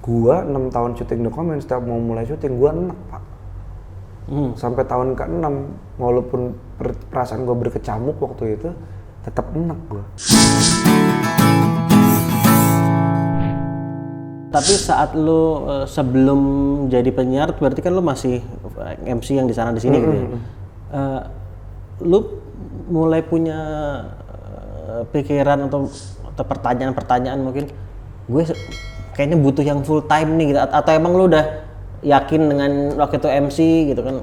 Gua 6 tahun syuting dokumen, setiap mau mulai syuting gua enak Pak. Sampai tahun ke-6 walaupun perasaan gua berkecamuk waktu itu tetap enak gua. Tapi saat lu sebelum jadi penyiar berarti kan lu masih MC yang di sana di sini gitu ya. Lu mulai punya pikiran atau pertanyaan-pertanyaan mungkin gue kayaknya butuh yang full time nih gitu, atau emang lu udah yakin dengan waktu itu MC gitu kan?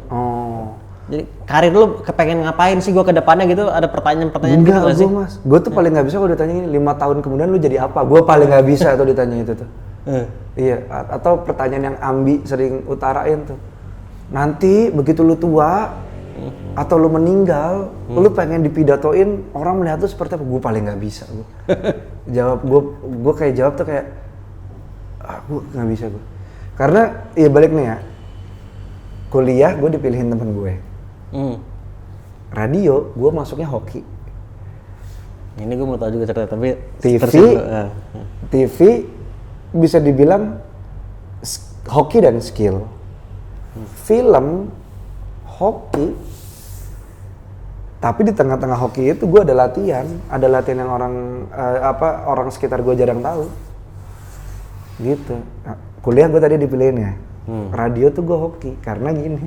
Jadi karir lu kepengen ngapain sih gue ke depannya gitu, ada pertanyaan-pertanyaan gitu nggak sih? Mas, gue tuh paling nggak bisa kalau ditanya 5 tahun kemudian lu jadi apa, gue paling nggak bisa tuh ditanya itu tuh. Iya, atau pertanyaan yang Ambi sering utarain tuh, nanti begitu lu tua atau lu meninggal, lu pengen dipidatoin orang melihat lu seperti apa? Gue paling nggak bisa gue. gue kayak jawab tuh kayak, gue nggak bisa gue. Karena ya balik nih ya, kuliah gue dipilihin temen gue, radio gue masuknya hoki. Ini gue mau tahu juga cerita, tapi TV bisa dibilang hoki dan skill. Film hoki, tapi di tengah-tengah hoki itu gue ada latihan yang orang sekitar gue jarang tahu gitu. Nah, kuliah gue tadi dipilihin ya, radio tuh gue hoki karena gini,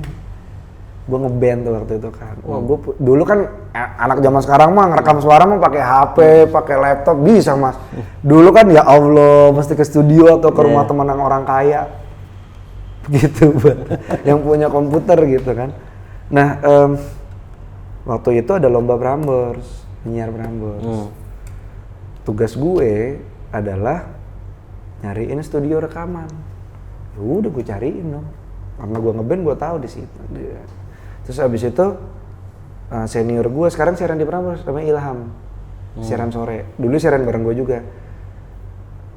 gue ngeband tuh waktu itu kan. Wah, gue dulu kan anak zaman sekarang mah ngerekam suara mah pakai HP, pakai laptop bisa Mas. Dulu kan ya Allah mesti ke studio atau ke rumah teman yang orang kaya gitu, yang punya komputer gitu kan. Nah, waktu itu ada lomba Prambors, penyiar Prambors. Tugas gue adalah nyariin studio rekaman. Ya udah gue cariin dong, karena gue ngeband gue tahu di situ. Terus abis itu senior gue sekarang siaran di Prambors namanya Ilham, siaran sore. Dulu siaran bareng gue juga.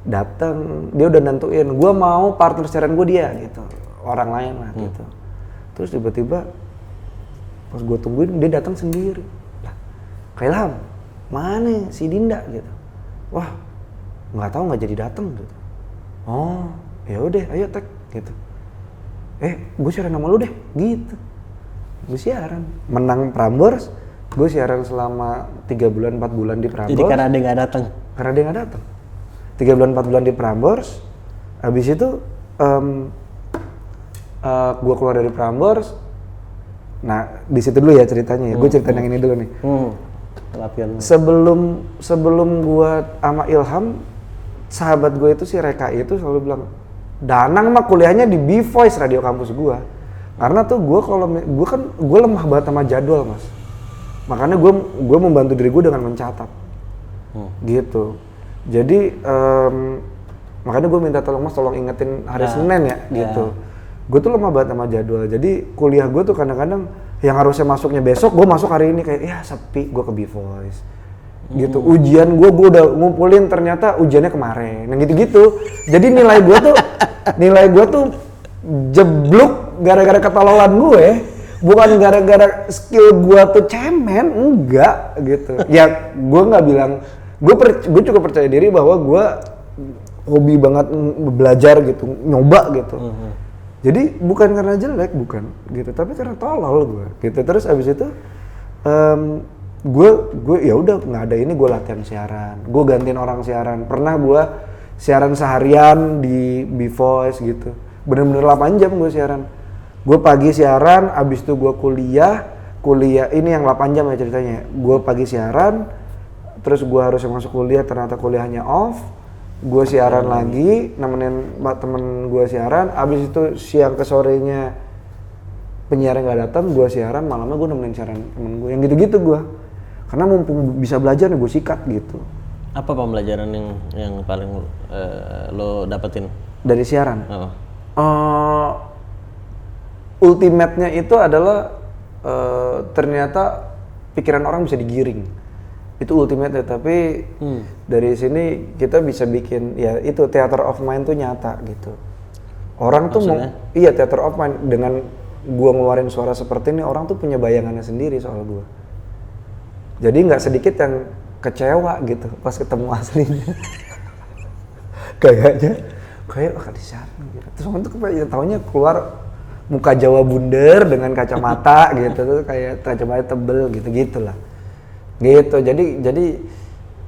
Datang, dia udah nentuin gue mau partner siaran gue dia gitu, orang lain lah gitu. Terus tiba-tiba pas gue tungguin dia datang sendiri. Lah, Kak Ilham, mana si Dinda gitu. Wah, nggak tahu nggak jadi datang gitu. Oh, ya udah, ayo tag gitu. Gue siaran sama lu deh, gitu. Gue siaran, menang Prambors, gue siaran selama 3 bulan 4 bulan di Prambors. Jadi karena dia nggak datang. Karena dia nggak datang. 3 bulan 4 bulan di Prambors, habis itu gue keluar dari Prambors. Nah, di situ dulu ya ceritanya ya. Gue ceritain yang ini dulu nih. Latihan. Sebelum gue sama Ilham, sahabat gue itu si Reka itu selalu bilang, Danang mah kuliahnya di B-Voice radio kampus gue. Karena tuh gue lemah banget sama jadwal Mas. Makanya gue membantu diri gue dengan mencatat. Gitu. Jadi makanya gue minta tolong Mas, tolong ingetin hari Senin ya gitu. Gue tuh lemah banget sama jadwal. Jadi kuliah gue tuh kadang-kadang yang harusnya masuknya besok, gue masuk hari ini kayak ya sepi, gue ke B-Voice. Gitu. Ujian gue udah ngumpulin ternyata ujiannya kemarin. Yang gitu-gitu. Jadi nilai gue tuh jeblok gara-gara ketololan gue, bukan gara-gara skill gue tuh cemen, enggak gitu. Ya gue nggak bilang, gue cukup percaya diri bahwa gue hobi banget belajar gitu, nyoba gitu. Jadi bukan karena jelek, bukan gitu, tapi karena tolol gue gitu. Terus abis itu gue ya udah nggak ada ini, gue latihan siaran, gue gantiin orang siaran. Pernah gue siaran seharian di B-Voice gitu, bener-bener 8 jam gue siaran. Gue pagi siaran, abis itu gue kuliah ini yang 8 jam ya ceritanya. Gue pagi siaran, terus gue harus masuk kuliah, ternyata kuliahnya off. Gue siaran lagi, nemenin temen gue siaran, abis itu siang ke sorenya penyiar nggak datang, gue siaran, malamnya gue nemenin siaran temen gue, yang gitu-gitu gue. Karena mumpung bisa belajar nih gue sikat gitu. Apa pembelajaran yang paling lo dapetin dari siaran? Ultimate-nya itu adalah ternyata pikiran orang bisa digiring. Itu ultimate ya, tapi dari sini kita bisa bikin ya itu theater of mind tuh nyata gitu. Orang maksudnya? Tuh iya theater of mind, dengan gua ngeluarin suara seperti ini orang tuh punya bayangannya sendiri soal gua. Jadi nggak sedikit yang kecewa gitu pas ketemu aslinya. Kayaknya kayak di sana gitu. Terus waktu itu ya taunya keluar muka Jawa bunder dengan kacamata gitu, tuh kayak kacamata tebel gitu-gitulah. Gitu. Jadi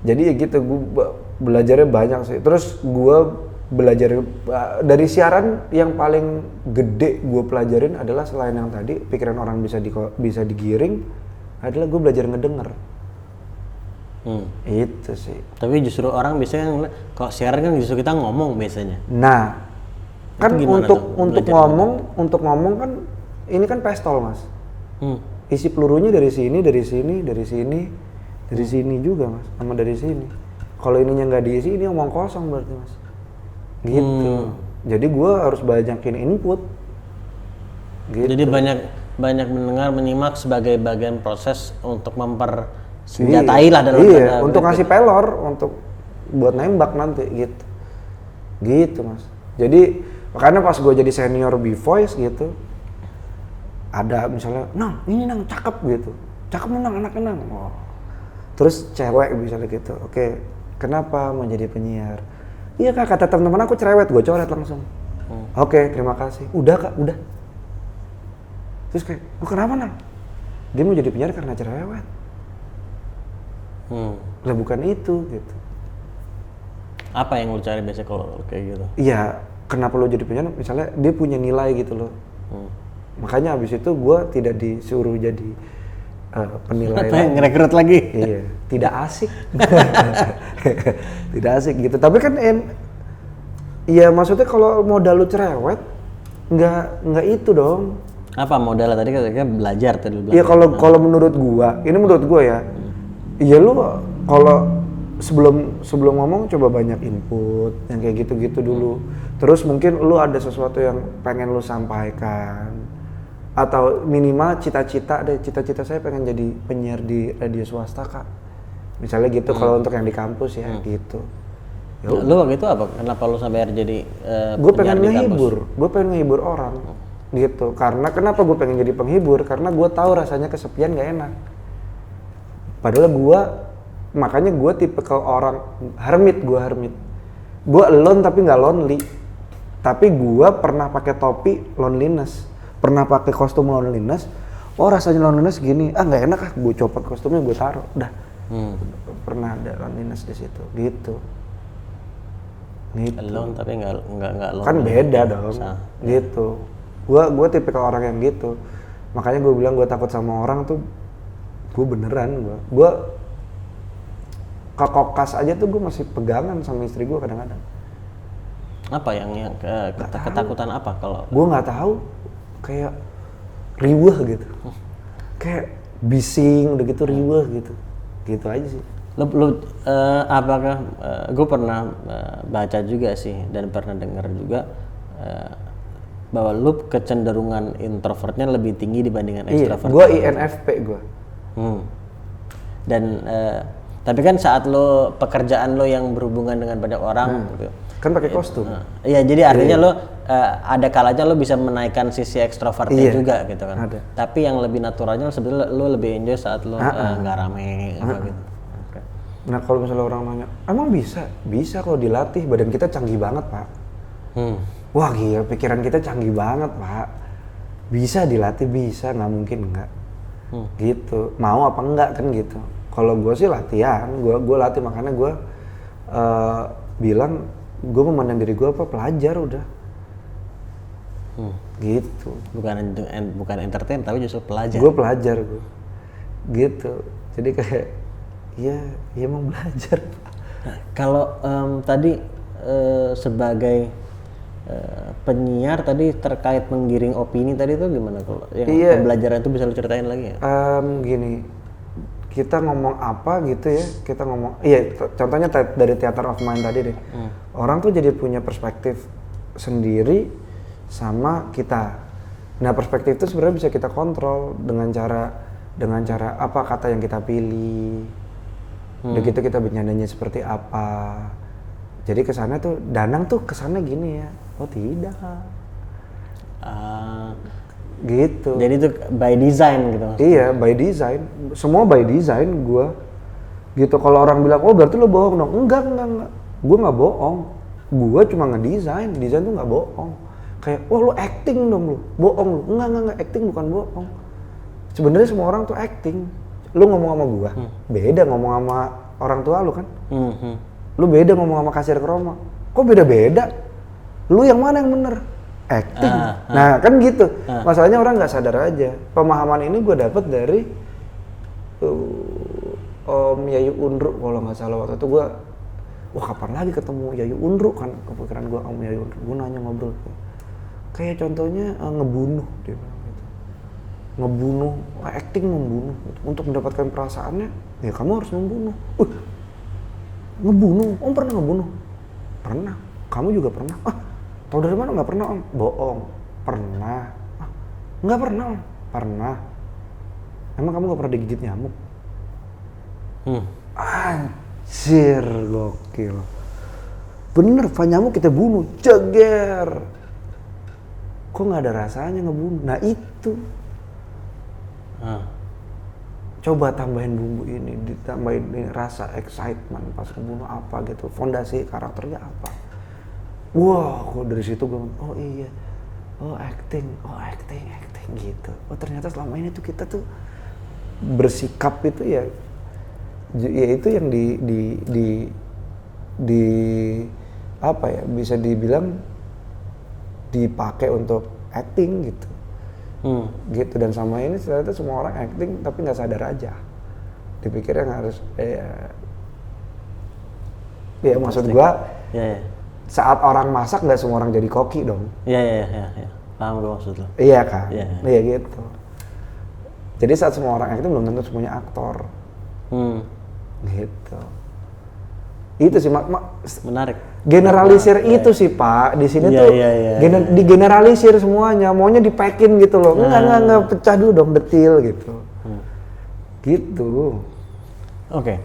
ya gitu, gue belajarnya banyak sih. Terus gue belajar dari siaran yang paling gede gue pelajarin adalah selain yang tadi pikiran orang bisa digiring, adalah gue belajar ngedenger. Itu sih. Tapi justru orang biasanya ngeliat, kalau siaran kan justru kita ngomong biasanya. Nah, kan gimana untuk ngomong kan ini kan pistol, Mas. Isi pelurunya dari sini juga, Mas, sama dari sini. Kalau ininya nggak diisi, ini omong kosong berarti, Mas. Gitu. Jadi gue harus banyakin input. Gitu. Jadi banyak mendengar, menyimak sebagai bagian proses untuk mempersenjatai lah dalam iya, untuk ngasih pelor, untuk buat nembak nanti gitu. Gitu, Mas. Jadi makanya pas gue jadi senior B-Voice gitu, ada misalnya, Nang, ini Nang cakep gitu. Cakep Nang, anaknya Nang. Oh. Terus cewek misalnya gitu. Oke, kenapa mau jadi penyiar? Iya Kak, kata teman-teman aku cerewet, gue coret langsung. Oke, terima kasih. Udah Kak, udah. Terus kayak, oh kenapa Nang? Dia mau jadi penyiar karena cerewet. Lah bukan itu gitu. Apa yang lu cari biasanya kalau kayak gitu? Iya, kenapa lo jadi penyiar? Misalnya dia punya nilai gitu loh. Makanya abis itu gue tidak disuruh jadi penilai. Apa yang ngerekrut lagi? Iya, tidak asik. Tidak asik gitu. Tapi kan iya maksudnya kalau modal lu cerewet, nggak itu dong. Apa modalnya tadi katanya belajar tadi? Iya kalau menurut gua, ini menurut gua ya. Iya lu kalau sebelum ngomong coba banyak input yang kayak gitu-gitu dulu. Terus mungkin lu ada sesuatu yang pengen lu sampaikan. Atau minimal cita-cita saya pengen jadi penyiar di radio swasta Kak. Misalnya gitu kalau untuk yang di kampus ya gitu. Lu waktu itu apa? Kenapa lu sampai jadi Gue penyiar pengen di kampus? gue pengen ngehibur orang gitu. Karena kenapa gue pengen jadi penghibur? Karena gue tahu rasanya kesepian gak enak. Padahal makanya gue tipikal orang hermit. Gue alone tapi nggak lonely. Tapi gue pernah pakai topi loneliness. Pernah pakai kostum loneliness, oh rasanya loneliness gini, nggak enak gue copot kostumnya gue taruh, udah. Pernah ada loneliness di situ, gitu. Alone tapi nggak lonely. Kan beda dong, gitu. Gue tipikal orang yang gitu, makanya gue bilang gue takut sama orang tuh, gue beneran gue kekokas aja tuh gue masih pegangan sama istri gue kadang-kadang. Apa yang ketakutan apa kalau? Gue nggak tahu. Kayak riweh gitu, kayak bising udah gitu riweh gitu aja sih. Apakah gue pernah baca juga sih dan pernah dengar juga bahwa lu kecenderungan introvertnya lebih tinggi dibandingkan extrovert. Iya, gue INFP gue. Dan tapi kan saat lo pekerjaan lo yang berhubungan dengan banyak orang gitu. Kan pakai kostum. Iya, jadi artinya lo ada kalanya lo bisa menaikkan sisi ekstrovertnya juga gitu kan. Ada. Tapi yang lebih naturalnya sebenarnya lo lebih enjoy saat lo nggak rame apa gitu. Okay. Nah kalau misalnya orang nanya, emang bisa kalau dilatih, badan kita canggih banget Pak. Wah gila, pikiran kita canggih banget Pak. Bisa dilatih, bisa, nggak mungkin enggak. Gitu, mau apa enggak kan gitu. Kalau gue sih latihan, gue latih, makanya gue bilang gue memandang diri gue pelajar udah. Gitu. Bukan entertain tapi justru pelajar. Gue pelajar gue. Gitu. Jadi kayak ya emang belajar. Nah, kalau tadi sebagai penyiar tadi terkait menggiring opini tadi itu gimana kalau yang pembelajaran itu bisa lu ceritain lagi ya? Gini. Kita ngomong apa gitu ya, kita ngomong, contohnya dari Theater of Mind tadi deh. Orang tuh jadi punya perspektif sendiri sama kita. Nah perspektif itu sebenarnya bisa kita kontrol dengan cara apa kata yang kita pilih. Udah gitu kita bercandanya seperti apa. Jadi kesannya tuh, Danang tuh kesannya gini ya, oh tidak. Gitu. Jadi itu by design gitu maksudnya. Iya, by design. Semua by design gue. Gitu. Kalau orang bilang, oh berarti lo bohong dong. Enggak. Gue nggak bohong. Gua cuma desain tuh nggak bohong. Kayak, wah lu acting dong lu, bohong lu. Enggak, acting bukan bohong. Sebenarnya semua orang tuh acting. Lu ngomong sama gua, beda ngomong sama orang tua lu kan. Lu beda ngomong sama kasir keroma. Kok beda-beda? Lu yang mana yang bener? Acting. Nah kan gitu. Masalahnya orang nggak sadar aja. Pemahaman ini gue dapet dari Om Yayu Undru kalau nggak salah. Waktu itu gue, wah kapan lagi ketemu Yayu Undru kan, kepikiran gue Om Yayu Undru. Gue nanya ngobrol, kayak contohnya ngebunuh, dia bilang gitu. Ngebunuh, acting membunuh gitu. Untuk mendapatkan perasaannya, ya kamu harus membunuh. Ngebunuh, Om pernah ngebunuh? Pernah. Kamu juga pernah? Tahu dari mana? Nggak pernah Om. Bohong. Pernah. Nggak pernah Om. Pernah. Emang kamu nggak pernah digigit nyamuk? Anjir, gokil. Bener, Pak, nyamuk kita bunuh, ceger. Kok nggak ada rasanya ngebunuh? Nah itu. Coba tambahin bumbu ini, ditambahin ini, rasa excitement pas ngebunuh apa gitu. Fondasi karakternya apa? Wah, kok dari situ gue, oh iya, acting gitu. Oh ternyata selama ini tuh kita tuh bersikap itu ya itu yang di apa ya, bisa dibilang dipakai untuk acting gitu. Gitu, dan sama ini ternyata semua orang acting tapi nggak sadar aja. Dipikirnya harus ya maksud gua. Saat orang masak nggak semua orang jadi koki dong. Iya. Paham gue maksud lo. Iya kan? Iya gitu. Jadi saat semua orang acting belum tentu semuanya aktor. Gitu. Itu sih menarik. Generalisir itu sih Pak. Di sini tuh digeneralisir semuanya. Maunya dipekin gitu loh. Enggak pecah dulu dong, detil gitu. Gitu. Oke.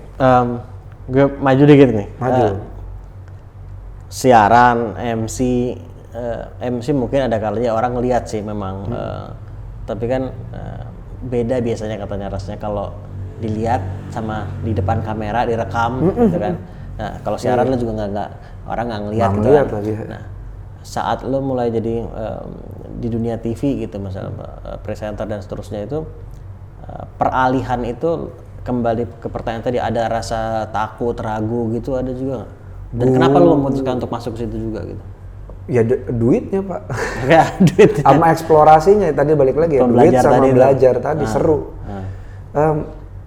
Gue maju dikit nih. Maju. Siaran, MC mungkin ada kalanya orang ngeliat sih memang, tapi kan beda biasanya katanya rasanya kalau dilihat sama di depan kamera direkam gitu kan. Nah kalau siaran lo juga nggak orang nggak ngeliat gitu kan. Nah saat lo mulai jadi di dunia TV gitu misalnya presenter dan seterusnya itu, peralihan itu kembali ke pertanyaan tadi, ada rasa takut, ragu gitu ada juga nggak? Dan kenapa lu memutuskan untuk masuk ke situ juga gitu? Ya duitnya Pak. Ya duitnya. Sama eksplorasinya tadi balik lagi ya, duit sama belajar tadi seru.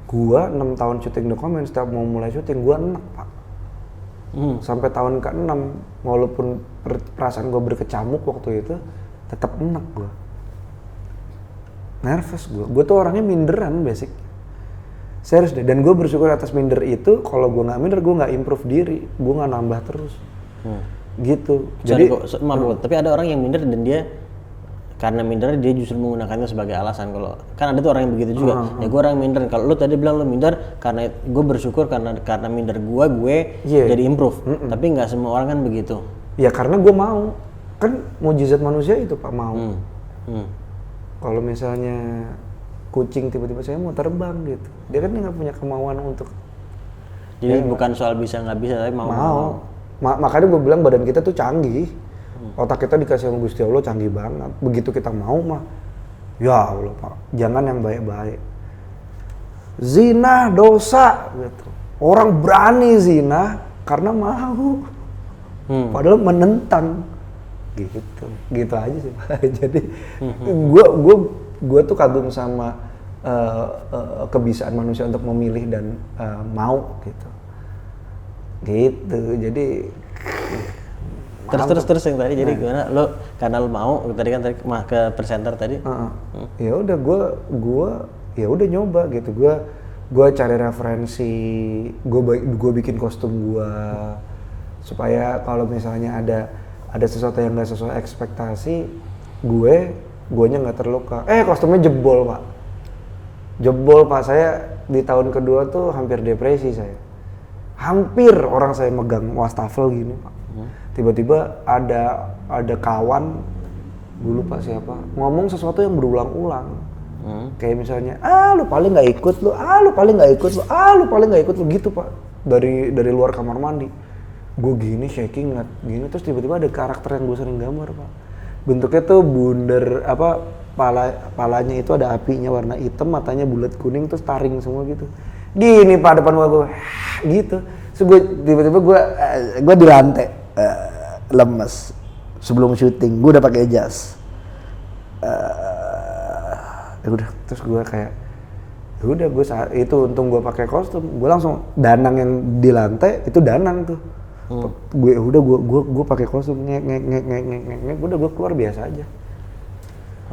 Gua 6 tahun syuting dokumen, setiap mau mulai syuting gua enak Pak. Sampai tahun ke-6 walaupun perasaan gua berkecamuk waktu itu, tetap enak gua. Nervous gua tuh orangnya minderan basic. Serius deh, dan gue bersyukur atas minder itu. Kalau gue nggak minder, gue nggak improve diri, gue nggak nambah terus, gitu. Jadi, tapi ada orang yang minder dan dia karena minder dia justru menggunakannya sebagai alasan. Kalau kan ada tuh orang yang begitu juga. Ya gue orang minder. Kalau lu tadi bilang lu minder karena gue bersyukur karena minder gue jadi improve. Tapi nggak semua orang kan begitu. Ya karena gue mau, kan mujizat manusia itu Pak, mau. Kalau misalnya kucing tiba-tiba saya mau terbang gitu, dia kan nggak punya kemauan untuk. Jadi bukan soal bisa nggak bisa, tapi mau. Makanya gue bilang badan kita tuh canggih, otak kita dikasih sama Gusti Allah canggih banget. Begitu kita mau mah, ya Allah Pak, jangan yang baik-baik. Zina dosa gitu. Orang berani zina karena mau, padahal menentang gitu aja sih Pak. Jadi gue tuh kagum sama kebiasaan manusia untuk memilih dan mau gitu. Jadi terus yang tadi jadi gimana lo, karena lo mau tadi kan ke presenter tadi. Ya udah gue ya udah nyoba gitu. Gue cari referensi, gue bikin kostum gue supaya kalau misalnya ada sesuatu yang nggak sesuai ekspektasi guanya nggak terluka. Kostumnya jebol Pak. Saya di tahun kedua tuh hampir depresi saya. Hampir orang saya megang wastafel gini Pak. Tiba-tiba ada kawan, gue lupa siapa, ngomong sesuatu yang berulang-ulang. Kayak misalnya, lu paling nggak ikut lu, lu paling nggak ikut lu gitu Pak. Dari luar kamar mandi. gue gini shaking gini, terus tiba-tiba ada karakter yang gue sering gambar Pak. Bentuknya tuh bunder apa, palanya itu ada apinya warna hitam, matanya bulat kuning, terus taring semua gitu. Gini Pak depan muka gue, gitu. Terus gue tiba-tiba gue di lantai, lemes. Sebelum syuting, gue udah pakai jas. Ya udah, terus gue kayak, ya udah gue saat itu untung gue pakai kostum, gue langsung danang yang di lantai itu danang tuh. Gue udah gue pakai kostum ngek, udah gue keluar biasa aja.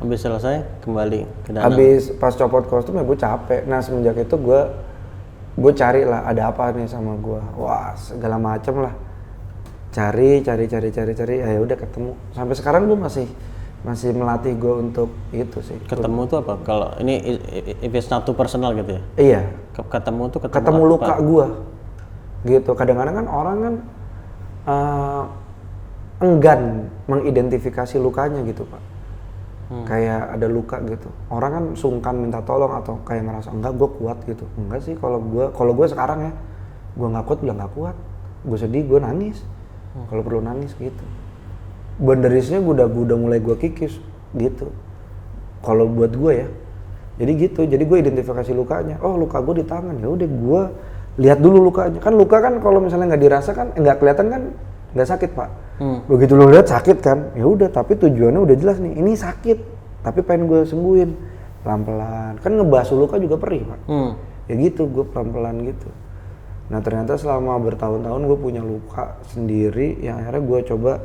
Habis selesai kembali ke danang. Habis pas copot kostum ya gue capek. Nah semenjak itu gue cari lah ada apa nih sama gue. Wah segala macem lah. Cari. Ya udah ketemu. Sampai sekarang gue masih melatih gue untuk itu sih. Ketemu tuh apa? Kalau ini if it's not too personal gitu ya? Iya. Ketemu tuh Ketemu luka gue. Gitu. Kadang-kadang kan orang kan enggan mengidentifikasi lukanya gitu Pak. Kayak ada luka gitu. Orang kan sungkan minta tolong atau kayak ngerasa enggak gue kuat gitu. Enggak sih kalau gue sekarang ya, gue nggak kuat bilang nggak kuat. Gue sedih gue nangis. Kalau perlu nangis gitu. Boundariesnya gue udah mulai gue kikis gitu. Kalau buat gue ya. Jadi gitu. Jadi gue identifikasi lukanya. Oh luka gue di tangan. Ya udah gue lihat dulu lukanya. Kan luka kan kalau misalnya nggak dirasa kan nggak kelihatan kan nggak sakit Pak. Begitu lo lihat sakit kan, ya udah. Tapi tujuannya udah jelas nih. Ini sakit, tapi pengen gue sembuhin pelan-pelan. Kan ngebasuh luka juga perih Pak. Ya gitu, gue pelan-pelan gitu. Nah ternyata selama bertahun-tahun gue punya luka sendiri yang akhirnya gue coba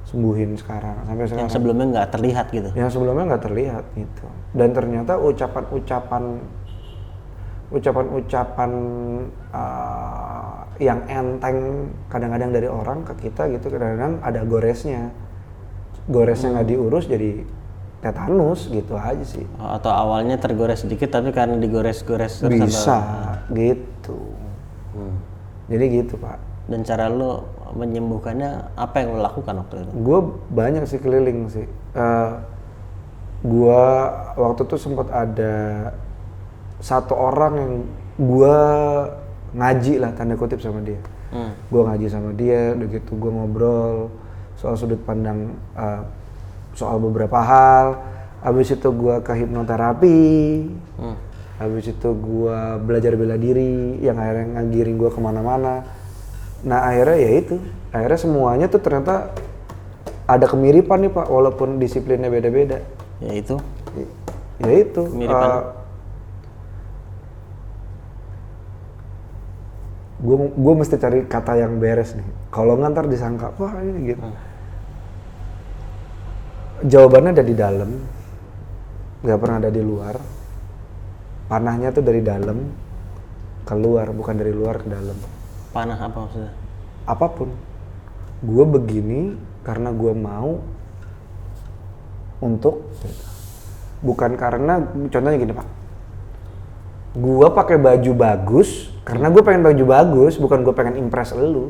sembuhin sekarang sampai sekarang. Yang sebelumnya nggak terlihat gitu. Yang sebelumnya nggak terlihat gitu. Dan ternyata ucapan-ucapan yang enteng kadang-kadang dari orang ke kita gitu, kadang-kadang ada goresnya nggak diurus jadi tetanus gitu aja sih. Atau awalnya tergores sedikit tapi karena digores-gores terus bisa gitu. Jadi gitu Pak. Dan cara lo menyembuhkannya apa yang lo lakukan waktu itu? Gue banyak sih keliling sih. Gue waktu itu sempat ada satu orang yang gue ngaji lah tanda kutip sama dia. Gue ngaji sama dia, udah gitu gue ngobrol soal sudut pandang soal beberapa hal. Habis itu gue ke hipnoterapi. Habis itu gue belajar bela diri yang akhirnya ngagiring gue kemana-mana. Nah akhirnya ya itu, akhirnya semuanya tuh ternyata ada kemiripan nih Pak, walaupun disiplinnya beda-beda. Ya itu? Ya itu. Gue mesti cari kata yang beres nih. Kalau nggak ntar disangka, wah ini gitu. Jawabannya ada di dalam, nggak pernah ada di luar. Panahnya tuh dari dalam keluar, bukan dari luar ke dalam. Panah apa maksudnya? Apapun. Gue begini karena gue mau untuk, bukan karena, contohnya gini Pak. Gue pakai baju bagus karena gue pengen baju bagus, bukan gue pengen impress elu.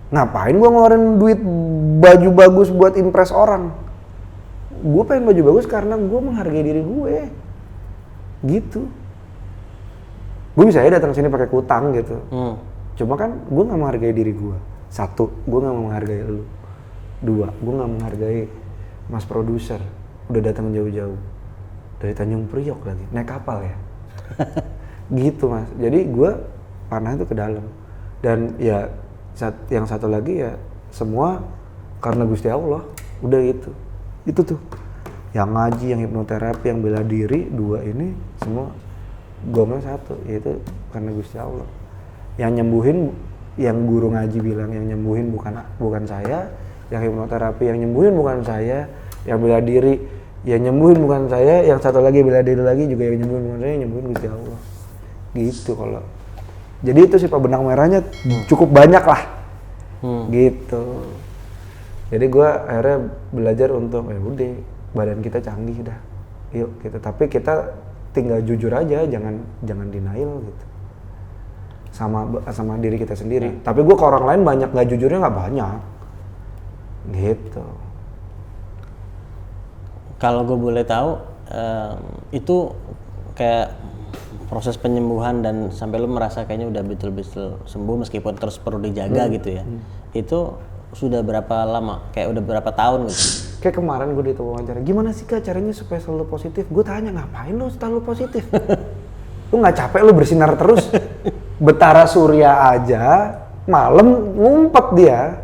Ngapain gue ngeluarin duit baju bagus buat impress orang? Gue pengen baju bagus karena gue menghargai diri gue. Gitu. Gue bisa aja datang sini pakai kutang gitu. Cuma kan gue nggak menghargai diri gue. Satu, gue nggak menghargai elu. Dua, gue nggak menghargai mas produser. Udah datang jauh-jauh dari Tanjung Priok lagi, naik kapal ya. Gitu mas. Jadi gue panah itu ke dalam. Dan ya yang satu lagi ya semua karena Gusti Allah. Udah gitu. Itu tuh yang ngaji, yang hipnoterapi, yang bela diri, dua ini semua gongnya satu, yaitu karena Gusti Allah. Yang nyembuhin, yang guru ngaji bilang yang nyembuhin bukan saya, yang hipnoterapi yang nyembuhin bukan saya, yang bela diri yang nyembuhin bukan saya, yang satu lagi bela diri lagi juga yang nyembuhin bukan saya, yang nyembuhin Gusti Allah. Gitu kalau. Jadi itu sih Pak, benang merahnya cukup banyak lah. Gitu. Jadi gue akhirnya belajar untuk ya udah badan kita canggih dah, yuk gitu. Tapi kita tinggal jujur aja, jangan denial gitu. Sama diri kita sendiri. Tapi gue ke orang lain banyak nggak jujurnya nggak banyak. Gitu. Kalau gue boleh tahu itu kayak proses penyembuhan dan sampai lu merasa kayaknya udah betul-betul sembuh meskipun terus perlu dijaga gitu ya. Itu sudah berapa lama? Kayak udah berapa tahun gitu? Kayak kemarin gue wawancara, gimana sih Kak caranya supaya selalu positif? Gue tanya, ngapain lu selalu positif? Lu nggak capek lu bersinar terus? Betara surya aja, malam ngumpet dia.